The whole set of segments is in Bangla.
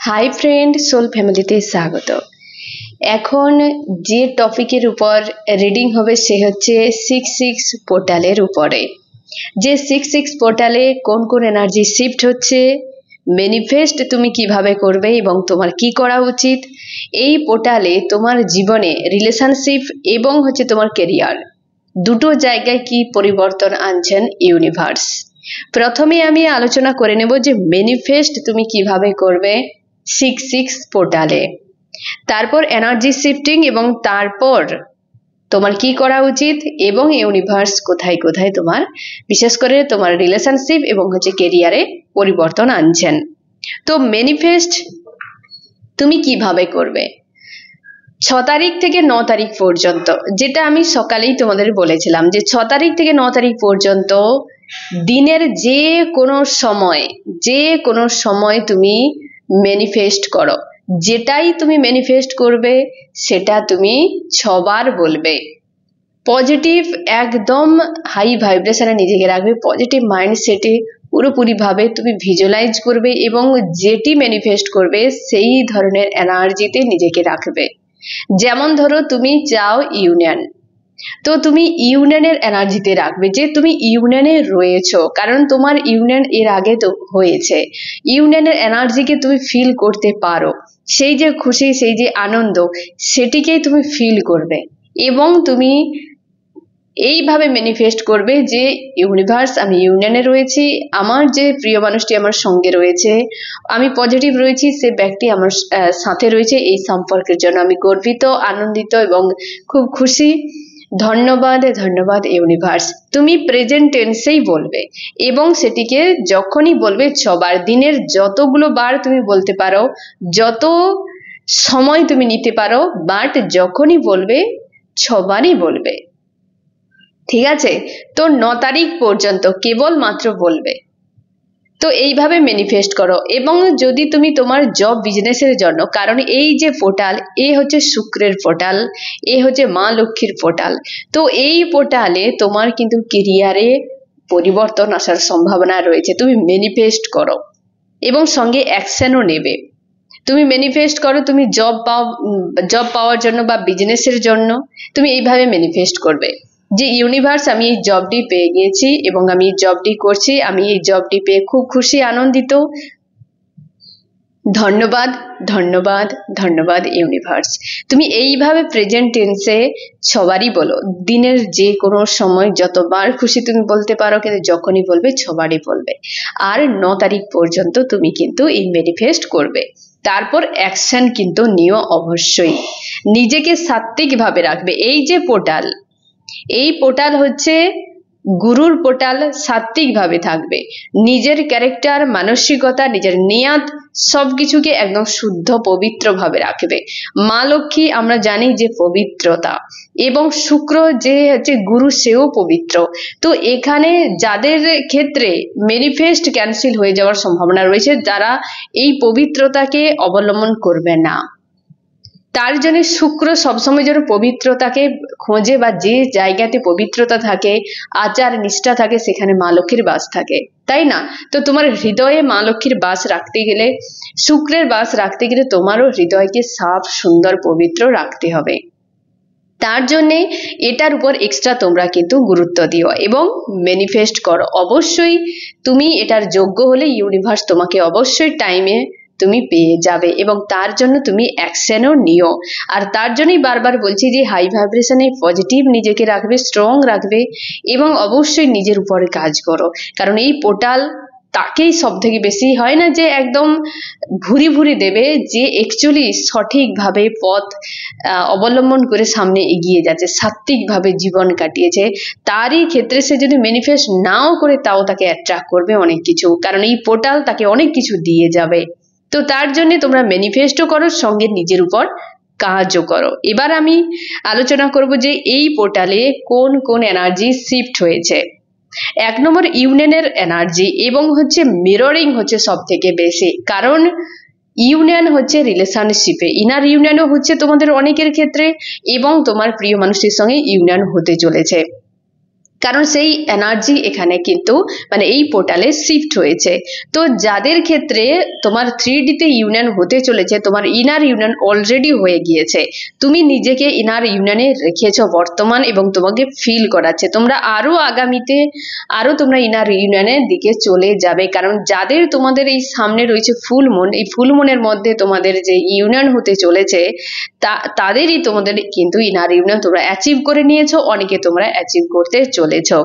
হাই ফ্রেন্ড, সোল ফ্যামিলিতে স্বাগত। এখন যে টপিকের উপর রিডিং হবে সে হচ্ছে 6-6 পোর্টালের উপরে। যে 6-6 পোর্টালে কোন কোন এনার্জি শিফট হচ্ছে, ম্যানিফেস্ট তুমি কিভাবে করবে এবং তোমার কি করা উচিত, এই পোর্টালে তোমার জীবনে রিলেশনশিপ এবং তোমার কেরিয়ার দুটো জায়গায় কি পরিবর্তন আনছেন ইউনিভার্স। প্রথমে আমি আলোচনা করে নেব যে ম্যানিফেস্ট তুমি কিভাবে করবে 6-6 পোর্টালে, তারপর এনার্জি শিফটিং এবং তারপর তোমার কি করা উচিত এবং ইউনিভার্স কোথায় কোথায় তোমার বিশেষ করে তোমার রিলেশনশিপ এবং কেরিয়ারে পরিবর্তন আনছেন। তো ম্যানিফেস্ট তুমি কিভাবে করবে 6 তারিখ থেকে 9 তারিখ পর্যন্ত, যেটা আমি সকালেই তোমাদের বলেছিলাম যে 6 তারিখ থেকে 9 তারিখ পর্যন্ত দিনের যে কোনো সময় তুমি ম্যানিফেস্ট করো। যেটাই তুমি ম্যানিফেস্ট করবে সেটা তুমি 6 বার বলবে। পজিটিভ একদম হাই ভাইব্রেশনে নিজেকে রাখবে, পজিটিভ মাইন্ডসেটে পুরোপুরিভাবে তুমি ভিজুয়ালাইজ করবে এবং যেটি ম্যানিফেস্ট করবে সেই ধরনের এনার্জিতে নিজেকে রাখবে। যেমন ধরো তুমি চাও ইউনিয়ন, তো তুমি ইউনিয়নের এনার্জিতে রাখবে যে তুমি ইউনিয়নে রয়েছো, কারণ তোমার ইউনিয়ন এর আগে তো হয়েছে। ইউনিয়নের এনার্জিকে তুমি ফিল করতে পারো, সেই যে খুশি, সেই যে আনন্দ, সেটিকেই তুমি ফিল করবে এবং তুমি এইভাবে ম্যানিফেস্ট করবে যে ইউনিভার্স, আমি ইউনিয়নে রয়েছি, আমার যে প্রিয় মানুষটি আমার সঙ্গে রয়েছে, আমি পজিটিভ রয়েছি, সে ব্যক্তি আমার সাথে রয়েছে, এই সম্পর্কের জন্য আমি গর্বিত, আনন্দিত এবং খুব খুশি। ধন্যবাদ ধন্যবাদ ইউনিভার্স, তুমি প্রেজেন্ট টেন্সেই বলবে এবং সেটিকে যখনই বলবে 6 বার, দিনের যতগুলো বার তুমি বলতে পারো, যত সময় তুমি নিতে পারো, বাট যখনই বলবে 6 বারই বলবে, ঠিক আছে? তো 9 তারিখ পর্যন্ত কেবলমাত্র বলবে। তো এইভাবে ম্যানিফেস্ট করো। এবং যদি তুমি তোমার জব বিজনেসের জন্য, কারণ এই যে পোর্টাল এ হচ্ছে শুক্রের পোর্টাল, এ হচ্ছে মা লক্ষ্মীর পোর্টাল, তো এই পোর্টালে তোমার কিন্তু কেরিয়ারে পরিবর্তন আসার সম্ভাবনা রয়েছে। তুমি ম্যানিফেস্ট করো এবং সঙ্গে অ্যাকশনও নেবে। তুমি ম্যানিফেস্ট করো তুমি জব পাওয়ার জন্য বা বিজনেসের জন্য, তুমি এইভাবে ম্যানিফেস্ট করবে যে ইউনিভার্স, আমি এই জবটি পেয়ে গিয়েছি এবং আমি এই জবটি করছি, আমি এই জবটি পেয়ে খুব খুশি, আনন্দিত। ধন্যবাদ ধন্যবাদ ধন্যবাদ ইউনিভার্স। তুমি এইভাবে প্রেজেন্ট টেন্সে 6 বারই বলো, দিনের যে কোনো সময় যতবার খুশি তুমি বলতে পারো, কিন্তু যখনই বলবে 6 বারই বলবে। আর 9 তারিখ পর্যন্ত তুমি কিন্তু এই ম্যানিফেস্ট করবে। তারপর অ্যাকশন কিন্তু নিও অবশ্যই, নিজেকে সাত্ত্বিকভাবে রাখবে। এই যে পোর্টাল, এই পোর্টাল হচ্ছে গুরুর পোর্টাল, সাত্ত্বিকভাবে থাকবে, নিজের ক্যারেক্টার, মানসিকতা, নিজের নিয়ত সবকিছুকে একদম শুদ্ধ পবিত্র ভাবে রাখবে। মা লক্ষ্মী আমরা জানি যে পবিত্রতা, এবং শুক্র যে গুরু, সেও পবিত্র। তো এখানে যাদের ক্ষেত্রে ম্যানিফেস্ট ক্যান্সেল হয়ে যাওয়ার সম্ভাবনা রয়েছে, যারা এই পবিত্রতাকে অবলম্বন করবে না, তার জন্য শুক্র সবসময় যেন পবিত্রতাকে খোঁজে, বা যে জায়গাতে পবিত্রতা থাকে, আচার নিষ্ঠা থাকে, সেখানে মা লক্ষ্মীর বাস থাকে, তাই না? তো তোমার হৃদয়ে মা লক্ষ্মীর বাস রাখতে গেলে, শুক্রের বাস রাখতে গেলে তোমারও হৃদয়কে সাফ, সুন্দর, পবিত্র রাখতে হবে। তার জন্যে এটার উপর এক্সট্রা তোমরা কিন্তু গুরুত্ব দিও এবং ম্যানিফেস্ট করো। অবশ্যই তুমি এটার যোগ্য হলে ইউনিভার্স তোমাকে অবশ্যই টাইমে তুমি পেয়ে যাবে এবং তার জন্য তুমি অ্যাকশনও নিও। আর তার জন্যই বারবার বলছি যে হাই ভাইব্রেশনে পজিটিভ নিজেকে রাখবে, স্ট্রং রাখবে এবং অবশ্যই নিজের উপরে কাজ করো। কারণ এই পোর্টাল তাকেই সব থেকে বেশি হয় না যে একদম ভুরি ভুরি দেবে, যে অ্যাকচুয়ালি সঠিকভাবে পথ অবলম্বন করে সামনে এগিয়ে যাচ্ছে, সাত্ত্বিকভাবে জীবন কাটিয়েছে, তারই ক্ষেত্রে সে যদি ম্যানিফেস্ট নাও করে তাও তাকে অ্যাট্রাক্ট করবে অনেক কিছু, কারণ এই পোর্টাল তাকে অনেক কিছু দিয়ে যাবে। তো তার জন্য তোমরা ম্যানিফেস্টও করো, সঙ্গে নিজের উপর কাজও করো। এবার আমি আলোচনা করব যে এই পোর্টালে কোন কোন এনার্জি শিফট হয়েছে। 1 নম্বর ইউনিয়নের এনার্জি এবং মিররিং সব থেকে বেশি, কারণ ইউনিয়ন রিলেশনশিপে, ইনার ইউনিয়নও তোমাদের অনেকের ক্ষেত্রে এবং তোমার প্রিয় মানুষটির সঙ্গে ইউনিয়ন হতে চলেছে। কারণ সেই এনার্জি এখানে কিন্তু মানে এই পোর্টালে শিফট হয়েছে। তো যাদের ক্ষেত্রে তোমার 3D-তে ইউনিয়ন হতে চলেছে, তোমার ইনার ইউনিয়ন অলরেডি হয়ে গিয়েছে, তুমি নিজেকে ইনার ইউনিয়নে রেখেছো বর্তমান এবং তোমাকে ফিল করাচ্ছে তোমরা আরো আগামীতে আরো তোমরা ইনার ইউনিয়নের দিকে চলে যাবে। কারণ যাদের তোমাদের এই সামনে রয়েছে ফুল মুন, এই ফুল মুনের মধ্যে তোমাদের যে ইউনিয়ন হতে চলেছে তাদেরই তোমাদের কিন্তু ইনার ইউনিয়ন তোমরা অ্যাচিভ করে নিয়েছো, অনেকে তোমরা অ্যাচিভ করতে চলেছো।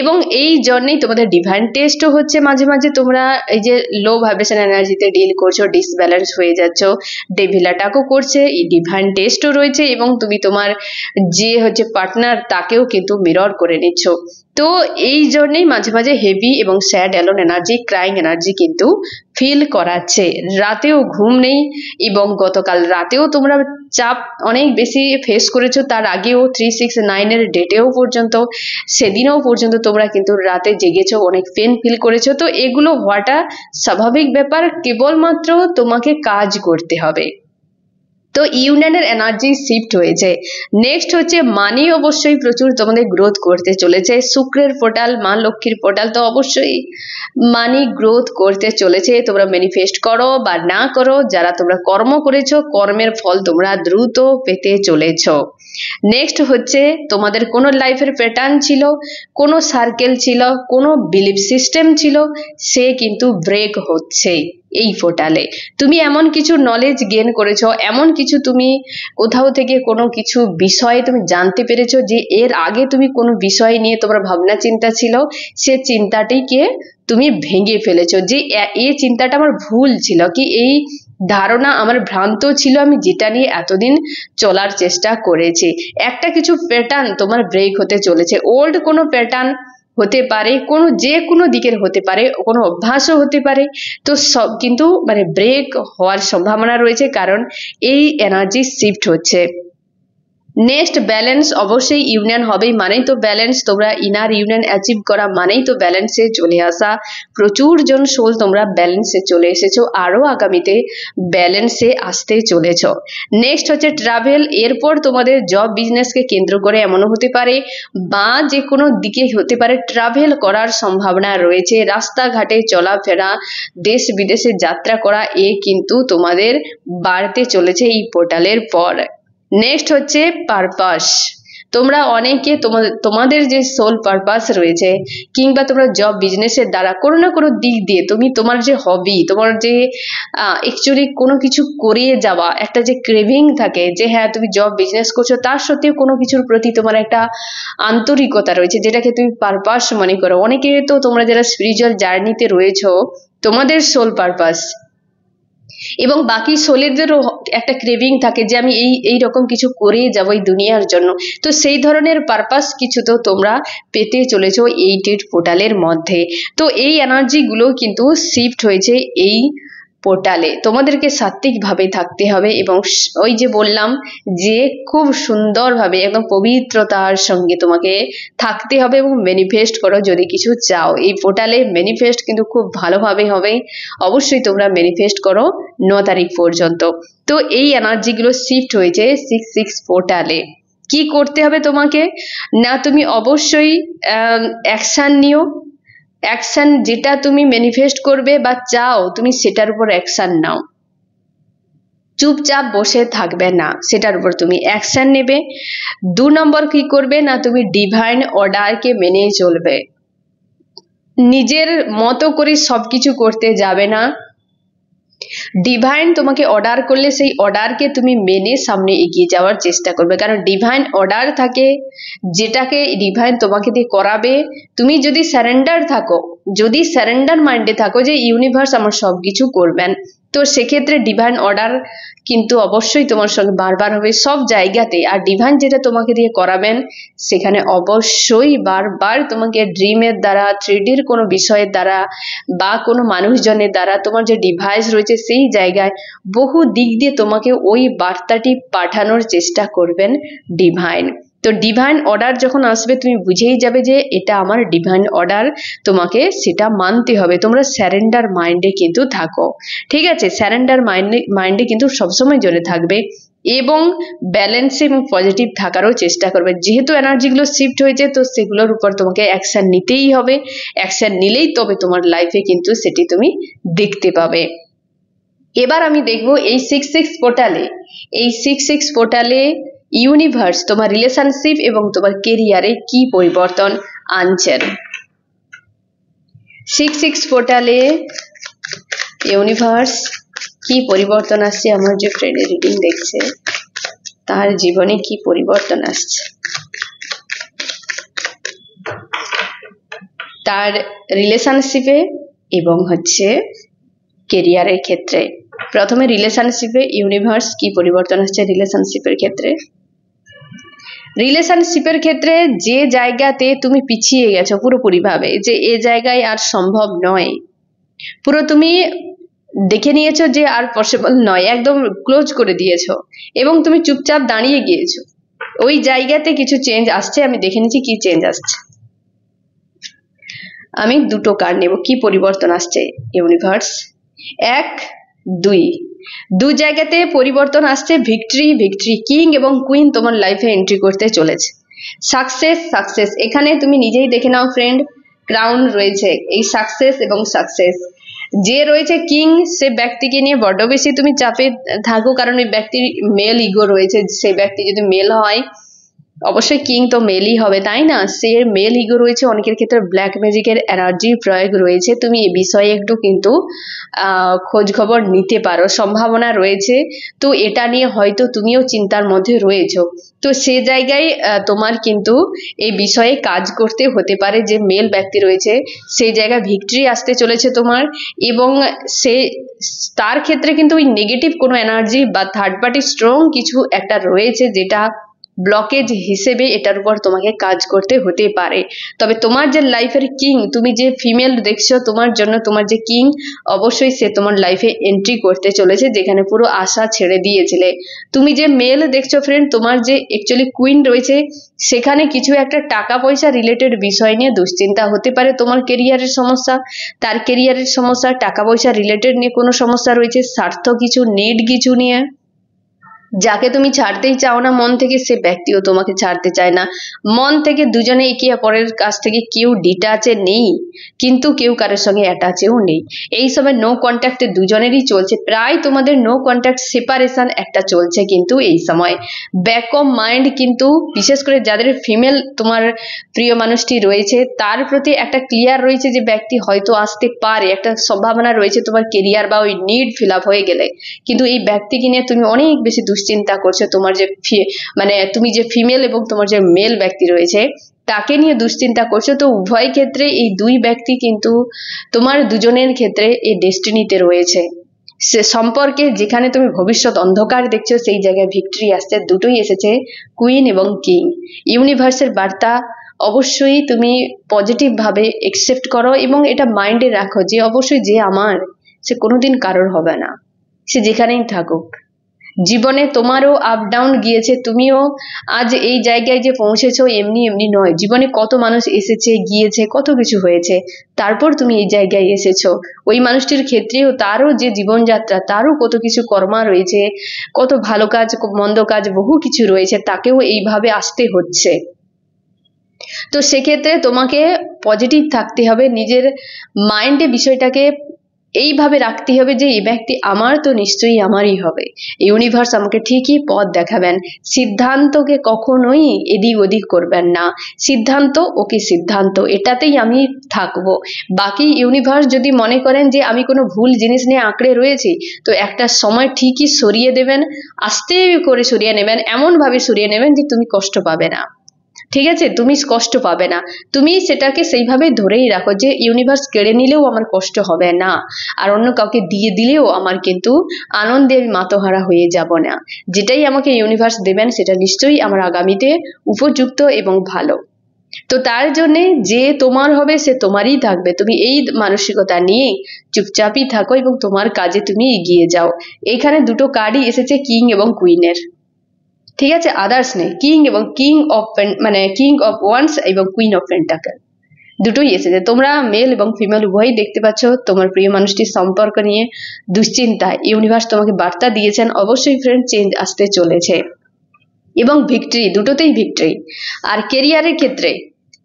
এবং এই জন্যই তোমাদের ডিভাইন টেস্টও হচ্ছে, মাঝে মাঝে তোমরা এই যে লো ভাইব্রেশন এনার্জিতে ডিল করছো, ডিসব্যালেন্স হয়ে যাচ্ছ, ডেভিল অ্যাটাকও করছে, এই ডিভাইন টেস্টও রয়েছে এবং তুমি তোমার যে হচ্ছে পার্টনার তাকেও কিন্তু মিরর করে নিচ্ছ। তো এই জন্যই মাঝে মাঝে হেভি এবং sad alone energy, crying energy কিন্তু ফিল করাচ্ছে। রাতেও ঘুম নেই এবং গতকাল রাতেও তোমরা চাপ অনেক বেশি ফেস করেছো, তার আগেও 369-এর ডেটেও পর্যন্ত সেদিনও পর্যন্ত তোমরা কিন্তু রাতে জেগেছো, অনেক পেন ফিল করেছো। তো এগুলো হওয়াটা স্বাভাবিক ব্যাপার, কেবলমাত্র তোমাকে কাজ করতে হবে। তো ইউনিয়নের এনার্জি শিফট হয়েছে। নেক্সট হচ্ছে মানি, অবশ্যই প্রচুর তোমাদের গ্রোথ করতে চলেছে। শুক্রের পোর্টাল, মা লক্ষ্মীর পোর্টাল, তো অবশ্যই মানি গ্রোথ করতে চলেছে। তোমরা ম্যানিফেস্ট করো বা না করো, যারা তোমরা কর্ম করেছো কর্মের ফল তোমরা দ্রুত পেতে চলেছো। নেক্সট হচ্ছে তোমাদের কোনো লাইফের প্যাটার্ন ছিল, কোনো সার্কেল ছিল, কোনো বিলিফ সিস্টেম ছিল, সে কিন্তু ব্রেক হচ্ছে এই পোর্টালে। তুমি এমন কিছু নলেজ গেইন করেছো, এমন কিছু তুমি কোথাও থেকে কোনো কিছু বিষয়ে তুমি জানতে পেরেছো যে এর আগে তুমি কোনো বিষয় নিয়ে তোমার ভাবনা চিন্তা ছিল, সে চিন্তাটিকে তুমি ভেঙে ফেলেছো যে এই চিন্তাটা আমার ভুল ছিল, কি এই ধারণা আমার ভ্রান্ত ছিল, আমি যেটা নিয়ে এতদিন চলার চেষ্টা করেছি। একটা কিছু প্যাটার্ন তোমার ব্রেক হতে চলেছে। ওল্ড কোনো প্যাটার্ন হতে পারে, যে কোনো দিকের হতে পারে, কোনো অভ্যাসও হতে পারে, তো সব কিন্তু মানে ব্রেক হওয়ার সম্ভাবনা রয়েছে, কারণ এই এনার্জি শিফট হচ্ছে। নেক্সট ব্যালেন্স, অবশ্যই ইউনিয়ন হবেই মানেই তো ব্যালেন্স, তোমরা ইনার ইউনিয়ন অ্যাচিভ করা মানেই তো ব্যালেন্সে চলে আসা। প্রচুর জন সোল তোমরা ব্যালেন্সে চলে এসেছো, আরো আগামীতে ব্যালেন্সে আসতে চলেছো। নেক্সট হচ্ছে ট্রাভেল, এরপর তোমাদের জব বিজনেসকে কেন্দ্র করে এমনও হতে পারে বা যে কোনো দিকে হতে পারে ট্রাভেল করার সম্ভাবনা রয়েছে। রাস্তাঘাটে চলাফেরা, দেশ বিদেশে যাত্রা করা, এ কিন্তু তোমাদের বাড়তে চলেছে এই পোর্টালের পর। নেক্সট হচ্ছে পারপাস, তোমরা অনেকে তোমাদের যে সোল পারপাস রয়েছে কিংবা তোমরা জব বিজনেসের দ্বারা কোনো না কোনো দিক দিয়ে তুমি তোমার যে হবি, তোমার যে অ্যাকচুয়ালি কোনো কিছু করে যাওয়া একটা যে ক্রেভিং থাকে, যে হ্যাঁ তুমি জব বিজনেস করছো তার সত্ত্বেও কোনো কিছুর প্রতি তোমার একটা আন্তরিকতা রয়েছে, যেটাকে তুমি পারপাস মনে করো। অনেকে তো তোমরা যারা স্পিরিচুয়াল জার্নিতে রয়েছো, তোমাদের সোল পারপাস এবং বাকি সোলেদেরও একটা ক্রেভিং থাকে যে আমি এই রকম কিছু করে যাবো এই দুনিয়ার জন্য। তো সেই ধরনের পারপাস কিছু তো তোমরা পেতে চলেছো এই ডেট পোর্টালের মধ্যে। তো এই এনার্জি গুলো কিন্তু শিফট হয়েছে এই পোর্টালে। তোমাদেরকে সাত্ত্বিকভাবে থাকতে হবে এবং ওই যে বললাম যে খুব সুন্দরভাবে একদম পবিত্রতার সঙ্গে তোমাকে থাকতে হবে এবং ম্যানিফেস্ট করো যদি কিছু চাও। এই পোর্টালে ম্যানিফেস্ট কিন্তু খুব ভালোভাবে হবে, অবশ্যই তোমরা ম্যানিফেস্ট করো 9 তারিখ পর্যন্ত। তো এই এনার্জিগুলো শিফট হয়েছে 6/6 পোর্টালে। কি করতে হবে তোমাকে না, তুমি অবশ্যই অ্যাকশন নিও। অ্যাকশন যেটা তুমি ম্যানিফেস্ট করবে বা চাও তুমি সেটার উপর অ্যাকশন নাও, চুপচাপ বসে থাকবে না, সেটার উপর তুমি অ্যাকশন নেবে। 2 নম্বর কি করবে না, তুমি ডিভাইন অর্ডারকে মেনে চলবে, নিজের মতো করে সবকিছু করতে যাবে না। ডিভাইন তোমাকে অর্ডার করলে সেই অর্ডারকে তুমি মেনে সামনে এগিয়ে যাওয়ার চেষ্টা করবে, কারণ ডিভাইন অর্ডার থাকে যেটাকে ডিভাইন তোমাকে দিয়ে করাবে। তুমি যদি সারেন্ডার থাকো, যদি সারেন্ডার মাইন্ডে থাকো যে ইউনিভার্স আমার সবকিছু করবেন, তো সেক্ষেত্রে ডিভাইন অর্ডার কিন্তু অবশ্যই তোমার সঙ্গে বারবার হবে সব জায়গাতে। আর ডিভাইন যেটা তোমাকে দিয়ে করাবেন সেখানে অবশ্যই বারবার তোমাকে ড্রিমের দ্বারা, 3Dর কোনো বিষয়ের দ্বারা বা কোনো মানুষজনের দ্বারা, তোমার যে ডিভাইস রয়েছে সেই জায়গায় বহু দিক দিয়ে তোমাকে ওই বার্তাটি পাঠানোর চেষ্টা করবেন ডিভাইন। তো ডিভাইন অর্ডার যখন আসবে তুমি বুঝেই যাবে যে এটা আমার ডিভাইন অর্ডার, তোমাকে সেটা মানতে হবে। তোমরা স্যারেন্ডার মাইন্ডে কিন্তু থাকো, ঠিক আছে? স্যারেন্ডার মাইন্ডে কিন্তু সবসময় জন্য থাকবে এবং ব্যালেন্স এবং পজিটিভ থাকারও চেষ্টা করবে। যেহেতু এনার্জিগুলো শিফট হয়েছে, তো সেগুলোর উপর তোমাকে অ্যাকশন নিতেই হবে। অ্যাকশন নিলেই তবে তোমার লাইফে কিন্তু সেটি তুমি দেখতে পাবে। এবার আমি দেখবো এই 6-6 পোর্টালে ইউনিভার্স তোমার রিলেশনশিপ এবং তোমার কেরিয়ারে কি পরিবর্তন আনছেন। 6-6 পোর্টালে ইউনিভার্স কি পরিবর্তন আসছে, আমার যে ফ্রেন্ডের রিডিং দেখছে তার জীবনে কি পরিবর্তন আসছে, তার রিলেশনশিপে এবং কেরিয়ারের ক্ষেত্রে। প্রথমে রিলেশনশিপে ইউনিভার্স কি পরিবর্তন আসছে রিলেশনশিপের ক্ষেত্রে যে জায়গাতে তুমি পিছিয়ে গেছো পুরোপুরি ভাবে, যে এ জায়গায় আর সম্ভব নয়, পুরো তুমি দেখে নিয়েছো যে আর পসিবল নয়, একদম ক্লোজ করে দিয়েছো এবং তুমি চুপচাপ দাঁড়িয়ে গিয়েছো, ওই জায়গাতে কিছু চেঞ্জ আসছে। আমি দেখে নিচ্ছি কি চেঞ্জ আসছে। আমি দুটো কার্ড নেব, কি পরিবর্তন আসছে ইউনিভার্স। 1, 2 দু জায়গাতে পরিবর্তন আসছে। ভিক্টরি কিং এবং কুইন তোমার লাইফে এন্ট্রি করতে চলেছে। সাকসেস এখানে তুমি নিজেই দেখে নাও ফ্রেন্ড, ক্রাউন রয়েছে। এই সাকসেস যে রয়েছে কিং, সে ব্যক্তিকে নিয়ে বড্ড বেশি তুমি চাপে থাকো, কারণ ওই ব্যক্তির মেল ইগো রয়েছে। সেই ব্যক্তি যদি মেল হয়, অবশ্যই কিং তো মেলই হবে, তাই না? সে মেল ইগো রয়েছে। অনেকের ক্ষেত্রে ব্ল্যাক ম্যাজিকের এনার্জি প্রয়োগ রয়েছে। তুমি এ বিষয়ে একটু কিন্তু খোঁজ খবর নিতে পারো, সম্ভাবনা রয়েছে। তো এটা নিয়ে হয়তো তুমিও চিন্তার মধ্যে রয়েছো। তো সে জায়গায় তোমার কিন্তু এই বিষয়ে কাজ করতে হতে পারে। যে মেল ব্যক্তি রয়েছে সেই জায়গায় ভিক্টরি আসতে চলেছে তোমার, এবং তার ক্ষেত্রে কিন্তু ওই নেগেটিভ কোনো এনার্জি বা থার্ড পার্টি স্ট্রং কিছু একটা রয়েছে, যেটা ব্লকেজ হিসেবে এটার উপর তোমাকে কাজ করতে হতে পারে। তবে তোমার যে লাইফের কিং, তুমি যে ফিমেল দেখছো তোমার জন্য, তোমার যে কিং, অবশ্যই সে তোমার লাইফে এন্ট্রি করতে চলেছে, যেখানে পুরো আশা ছেড়ে দিয়েছিলে। তুমি যে মেল দেখছো ফ্রেন্ড, তোমার যে অ্যাকচুয়ালি কুইন রয়েছে, সেখানে কিছু একটা টাকা পয়সা রিলেটেড বিষয় নিয়ে দুশ্চিন্তা হতে পারে। তোমার কেরিয়ারের সমস্যা, তার কেরিয়ারের সমস্যা, টাকা পয়সা রিলেটেড নিয়ে কোনো সমস্যা রয়েছে, স্বার্থ কিছু, নিড কিছু নিয়ে। যাকে তুমি ছাড়তেই চাও না মন থেকে, সে ব্যক্তিও তোমাকে ছাড়তে চায় না মন থেকে। দুজনে একে অপরের কাছ থেকে কেউ ডিটাচে নেই, কিন্তু কেউ কারোর সঙ্গে অ্যাটাচেও নেই। এই সময় নো কন্ট্যাক্টে দুজনেরই চলছে, প্রায় তোমাদের নো কন্ট্যাক্ট সেপারেশন একটা চলছে। কিন্তু এই সময় ব্যাক অফ মাইন্ড কিন্তু বিশেষ করে যাদের ফিমেল তোমার প্রিয় মানুষটি রয়েছে, তার প্রতি একটা ক্লিয়ার রয়েছে যে ব্যক্তি হয়তো আসতে পারে, একটা সম্ভাবনা রয়েছে তোমার কেরিয়ার বা ওই নিড ফিল আপ হয়ে গেলে। কিন্তু এই ব্যক্তিকে নিয়ে তুমি অনেক বেশি দুশ্চিন্তা করছো। তোমার যে তুমি যে ফিমেল এবং তোমার যে মেল ব্যক্তি রয়েছে তাকে নিয়ে দুশ্চিন্তা করছো। তো উভয় ক্ষেত্রে এই দুই ব্যক্তি কিন্তু তোমার দুজনের ক্ষেত্রে এই ডেস্টিনিতে রয়েছে। সে সম্পর্কে যেখানে তুমি ভবিষ্যৎ অন্ধকার দেখছো, সেই জায়গায় ভিক্টরি আসছে। দুটোই এসেছে, কুইন এবং কিং। ইউনিভার্সের বার্তা অবশ্যই তুমি পজিটিভ ভাবে একসেপ্ট করো এবং এটা মাইন্ডে রাখো যে অবশ্যই যে আমার, সে কোনোদিন কারোর হবে না, সে যেখানেই থাকুক। জীবনে তোমারও আপ ডাউন গিয়েছে, তুমিও আজ এই জায়গায় যে পৌঁছেছো এমনি এমনি নয়। জীবনে কত মানুষ এসেছে গিয়েছে, কত কিছু হয়েছে, তারপর তুমি এই জায়গায় এসেছো। ওই মানুষটির ক্ষেত্রেও তারও যে জীবনযাত্রা, তারও কত কিছু কর্মা রয়েছে, কত ভালো কাজ মন্দ কাজ বহু কিছু রয়েছে, তাকেও এইভাবে আসতে হচ্ছে। তো সেক্ষেত্রে তোমাকে পজিটিভ থাকতে হবে, নিজের মাইন্ডে বিষয়টাকে এইভাবে রাখতে হবে যে এই ব্যক্তি আমার, তো নিশ্চয়ই আমারই হবে। ইউনিভার্স আমাকে ঠিকই পথ দেখাবেন। সিদ্ধান্তকে কখনোই এদিক ওদিক করবেন না, সিদ্ধান্ত ওকে সিদ্ধান্ত, এটাতেই আমি থাকবো। বাকি ইউনিভার্স যদি মনে করেন যে আমি কোনো ভুল জিনিস নিয়ে আঁকড়ে রয়েছি, তো একটা সময় ঠিকই সরিয়ে দেবেন, আস্তে করে সরিয়ে নেবেন, এমন ভাবে সরিয়ে নেবেন যে তুমি কষ্ট পাবে না। ঠিক আছে, তুমি কষ্ট পাবে না, তুমি সেটাকে সেইভাবে ধরেই রাখো যে ইউনিভার্স কেড়ে নিলেও আমার কষ্ট হবে না, আর অন্য কাউকে দিয়ে দিলেও আমার কিন্তু আনন্দে আমি মাতোহারা হয়ে যাব না। যেটাই আমাকে ইউনিভার্স দেবেন সেটা নিশ্চয়ই আমার আগামীতে উপযুক্ত এবং ভালো। তো তার জন্যে যে তোমার হবে সে তোমারই থাকবে। তুমি এই মানসিকতা নিয়ে চুপচাপই থাকো এবং তোমার কাজে তুমি এগিয়ে যাও। এখানে দুটো কার্ডই এসেছে, কিং এবং কুইনের। ঠিক আছে, আদার্স নেই। কিং এবং কিং অফ ওয়ান্স এবং কুইন অফ পেন্টাকেল। দুটোই এসেছে। তোমরা মেল এবং ফিমেল উভয়ই দেখতে পাচ্ছ তোমার প্রিয় মানুষটির সম্পর্ক নিয়ে দুশ্চিন্তায় ইউনিভার্স তোমাকে বার্তা দিয়েছেন অবশ্যই ফ্রেন্ড চেঞ্জ আসতে চলেছে এবং ভিক্টরি, দুটোতেই ভিক্টরি। আর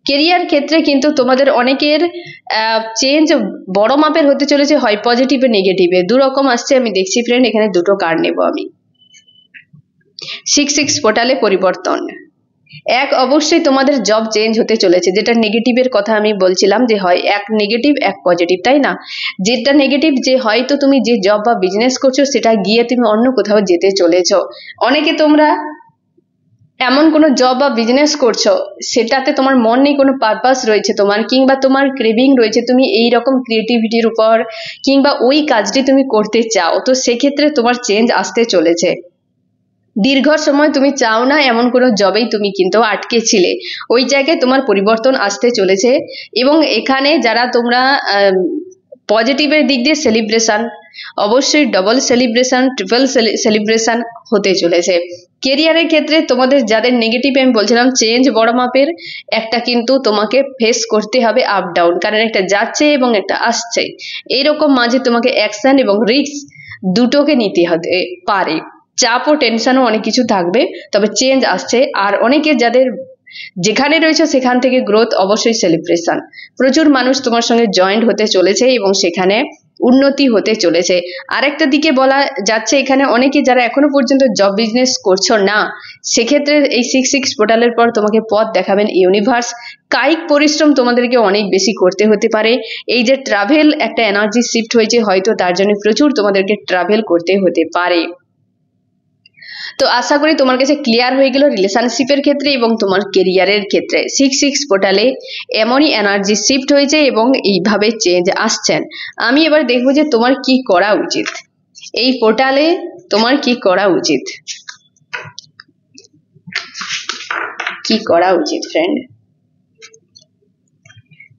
কেরিয়ার ক্ষেত্রে কিন্তু তোমাদের অনেকের চেঞ্জ বড় মাপের হতে চলেছে, হয় পজিটিভে নেগেটিভে, দু রকম আসছে আমি দেখছি ফ্রেন্ড। এখানে দুটো কার্ড নেব আমি। 6-6 পোর্টালে পরিবর্তন। এক, অবশ্যই তোমাদের জব চেঞ্জ হতে চলেছে, যেটা নেগেটিভের কথা আমি বলছিলাম যে হয় এক নেগেটিভ এক পজিটিভ, তাই না? যেটা নেগেটিভ যে হয়তো তুমি যে জব বা বিজনেস করছো সেটা গিয়ে তুমি অন্য কোথাও যেতে চলেছো। অনেকে তোমরা এমন কোনো জব বা বিজনেস করছো সেটাতে তোমার মন নেই, কোনো পারপাস রয়েছে তোমার, কিংবা তোমার ক্রেভিং রয়েছে তুমি এই রকম ক্রিয়েটিভিটির উপর, কিংবা ওই কাজটি তুমি করতে চাও, তো সেক্ষেত্রে তোমার চেঞ্জ আসতে চলেছে। দীর্ঘ সময় তুমি চাও না এমন কোনো জবেই তুমি কিন্তু আটকে ছিলে, ওই জায়গায় তোমার পরিবর্তন আসতে চলেছে। এবং এখানে যারা তোমরা পজিটিভের দিক দিয়ে সেলিব্রেশন, অবশ্যই ডবল সেলিব্রেশন, ট্রিপল সেলিব্রেশন হতে চলেছে। কেরিয়ারের ক্ষেত্রে তোমাদের যাদের নেগেটিভ আমি বলছিলাম চেঞ্জ বড় মাপের, একটা কিন্তু তোমাকে ফেস করতে হবে আপ ডাউন, কারণ একটা যাচ্ছে এবং একটা আসছে, এইরকম মাঝে তোমাকে অ্যাকশন এবং রিস্ক দুটোকে নিতে হতে পারে। চাপ ও টেনশনও অনেক কিছু থাকবে, তবে চেঞ্জ আসছে। আর অনেকে যাদের যেখানে রয়েছে সেখান থেকে গ্রোথ, অবশ্যই সেলিব্রেশন, প্রচুর মানুষ তোমার সঙ্গে জয়েন্ট হতে চলেছে এবং সেখানে উন্নতি হতে চলেছে। আরেকটা দিকে বলা যাচ্ছে এখানে অনেকে যারা এখনো পর্যন্ত জব বিজনেস করছো না, সেক্ষেত্রে এই 6-6 পোর্টালের পর তোমাকে পথ দেখাবেন ইউনিভার্স। কায়িক পরিশ্রম তোমাদেরকে অনেক বেশি করতে হতে পারে। এই যে ট্রাভেল একটা এনার্জি শিফট হয়েছে, হয়তো তার জন্য প্রচুর তোমাদেরকে ট্রাভেল করতে হতে পারে। তো আশা করি তোমার কাছে ক্লিয়ার হয়ে গেল রিলেশনশিপের ক্ষেত্রে এবং তোমার কেরিয়ারের ক্ষেত্রে 6-6 পোর্টালে এমনই এনার্জি শিফট হয়েছে এবং এইভাবে চেঞ্জ আসছেন। আমি এবার দেখবো যে তোমার কি করা উচিত, এই পোর্টালে তোমার কি করা উচিত, কি করা উচিত ফ্রেন্ড।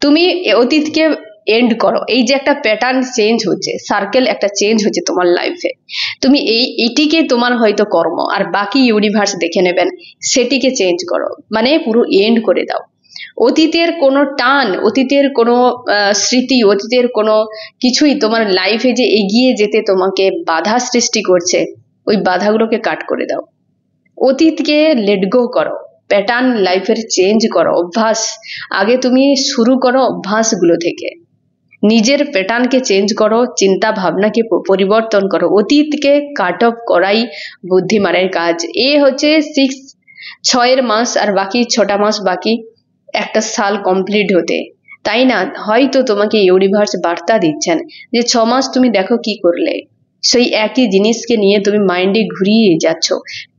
তুমি অতীতকে এন্ড করো। এই যে একটা প্যাটার্ন চেঞ্জ হচ্ছে, সার্কেল একটা চেঞ্জ হচ্ছে তোমার লাইফে, তুমি এইটিকে তোমার হয়তো কর্ম আর বাকি ইউনিভার্স দেখে নেবেন, সেটিকে চেঞ্জ করো, মানে পুরো এন্ড করে দাও। অতীতের কোনো টান, অতীতের কোনো স্মৃতি, অতীতের কোনো কিছুই তোমার লাইফে যে এগিয়ে যেতে তোমাকে বাধা সৃষ্টি করছে, ওই বাধাগুলোকে কাট করে দাও। অতীতকে লেট গো করো, প্যাটার্ন লাইফের চেঞ্জ করো, অভ্যাস আগে তুমি শুরু করো অভ্যাসগুলো থেকে, নিজের প্যাটার্নকে চেঞ্জ করো, চিন্তা ভাবনাকে পরিবর্তন করো, অতীতকে কাট অফ করাই বুদ্ধিমানের কাজ। এ হচ্ছে 6 মাস আর বাকি 6টা মাস বাকি একটা সাল কমপ্লিট হতে, তাই না? হয়তো তোমাকে ইউনিভার্স বার্তা দিচ্ছেন যে 6 মাস তুমি দেখো কি করলে, সেই একই জিনিসকে নিয়ে তুমি মাইন্ডে ঘুরিয়ে যাচ্ছ।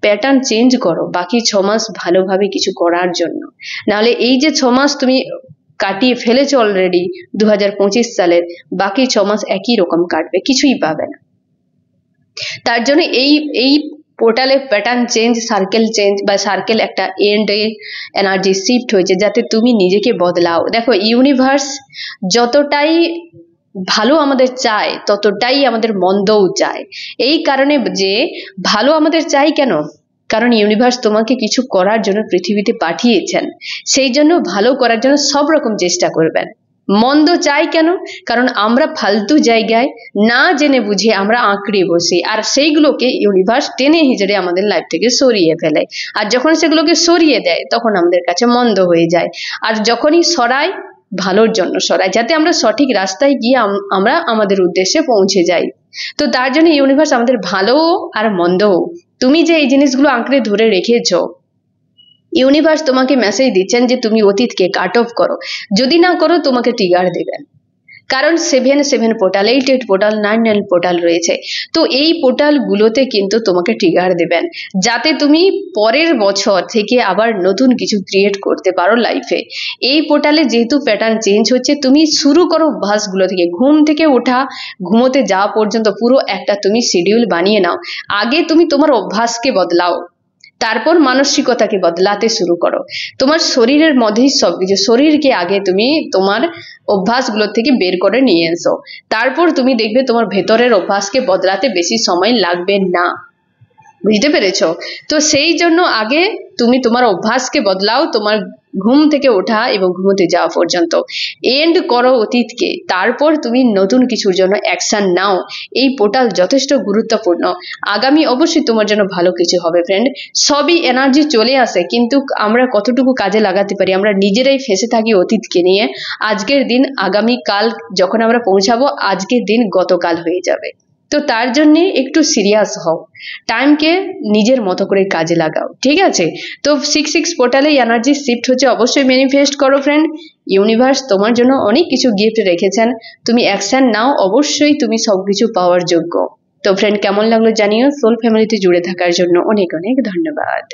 প্যাটার্ন চেঞ্জ করো বাকি 6 মাস ভালোভাবে কিছু করার জন্য, নাহলে এই যে 6 মাস তুমি কাটিয়ে ফেলেছো অলরেডি 2025 সালের, বাকি 6 মাস একই রকম কাটবে, কিছুই পাবে না। তার জন্য এই পোর্টালে প্যাটার্ন চেঞ্জ, সার্কেল চেঞ্জ বা সার্কেল একটা এন্ডে এনার্জি শিফট হয়েছে, যাতে তুমি নিজেকে বদলাও। দেখো ইউনিভার্স যতটাই ভালো আমাদের চায় ততটাই আমাদের মন্দও চায়। এই কারণে যে ভালো আমাদের চাই কেন, কারণ ইউনিভার্স তোমাকে কিছু করার জন্য পৃথিবীতে পাঠিয়েছেন, সেই জন্য ভালো করার জন্য সব রকম চেষ্টা করবেন। মন্দ চাই কেন, কারণ আমরা ফালতু জায়গায় না জেনে বুঝে আমরা আঁকড়ে বসি, আর সেইগুলোকে ইউনিভার্স টেনে হিজড়ে আমাদের লাইফ থেকে সরিয়ে ফেলে। আর যখন সেগুলোকে সরিয়ে দেয় তখন আমাদের কাছে মন্দ হয়ে যায়, আর যখনই সরায় ভালোর জন্য সরায়, যাতে আমরা সঠিক রাস্তায় গিয়ে আমরা আমাদের উদ্দেশ্যে পৌঁছে যাই। তো তার জন্য ইউনিভার্স আমাদের ভালো আর মন্দও, তুমি যে এই জিনিসগুলো আঁকড়ে ধরে রেখেছো, ইউনিভার্স তোমাকে মেসেজ দিচ্ছেন যে তুমি অতীতকে কাট অফ করো, যদি না করো তোমাকে ট্রিগার দেবেন। কারণ 7-7 পোর্টাল, 8-8 পোর্টাল, 9-9 পোর্টাল রয়েছে, তো এই পোর্টালগুলোতে কিন্তু তোমাকে ট্রিগার দেবেন, যাতে তুমি পরের বছর থেকে আবার নতুন কিছু ক্রিয়েট করতে পারো লাইফে। এই পোর্টালে যেহেতু প্যাটার্ন চেঞ্জ হচ্ছে, তুমি শুরু করো অভ্যাসগুলো থেকে, ঘুম থেকে ওঠা ঘুমোতে যাওয়া পর্যন্ত পুরো একটা তুমি শিডিউল বানিয়ে নাও। আগে তুমি তোমার অভ্যাসকে বদলাও, তারপর মানসিকতাকে বদলাতে শুরু করো। তোমার শরীরের মধ্যেই সবকিছু, শরীরকে আগে তুমি তোমার অভ্যাসগুলো থেকে বের করে নিয়ে এসো, তারপর তুমি দেখবে তোমার ভেতরের অভ্যাসকে বদলাতে বেশি সময় লাগবে না। বুঝতে পেরেছো? তো সেই জন্য আগে তুমি তোমার অভ্যাসকে বদলাও, তোমার ঘুম থেকে ওঠা এবং ঘুমোতে যাওয়া পর্যন্ত। এন্ড করো অতীতকে, তারপর তুমি নতুন কিছুর জন্য অ্যাকশন নাও। এই পোর্টাল যথেষ্ট গুরুত্বপূর্ণ। আগামী অবশ্যই তোমার জন্য ভালো কিছু হবে ফ্রেন্ড। সবই এনার্জি চলে আসে, কিন্তু আমরা কতটুকু কাজে লাগাতে পারি? আমরা নিজেরাই ফেঁসে থাকি অতীতকে নিয়ে। আজকের দিন আগামী কাল যখন আমরা পৌঁছাবো, আজকের দিন গতকাল হয়ে যাবে। তো তার জন্য একটু সিরিয়াস হও, টাইমকে নিজের মতো করে কাজে লাগাও, ঠিক আছে? তো 6-6 পোর্টালে এনার্জি শিফট হচ্ছে, অবশ্যই ম্যানিফেস্ট করো ফ্রেন্ড। ইউনিভার্স তোমার জন্য অনেক কিছু গিফট রেখেছেন, তুমি অ্যাকশন নাও, অবশ্যই তুমি সবকিছু পাওয়ার যোগ্য। তো ফ্রেন্ড, কেমন লাগলো জানিও। সোল ফ্যামিলিতে জুড়ে থাকার জন্য অনেক অনেক ধন্যবাদ।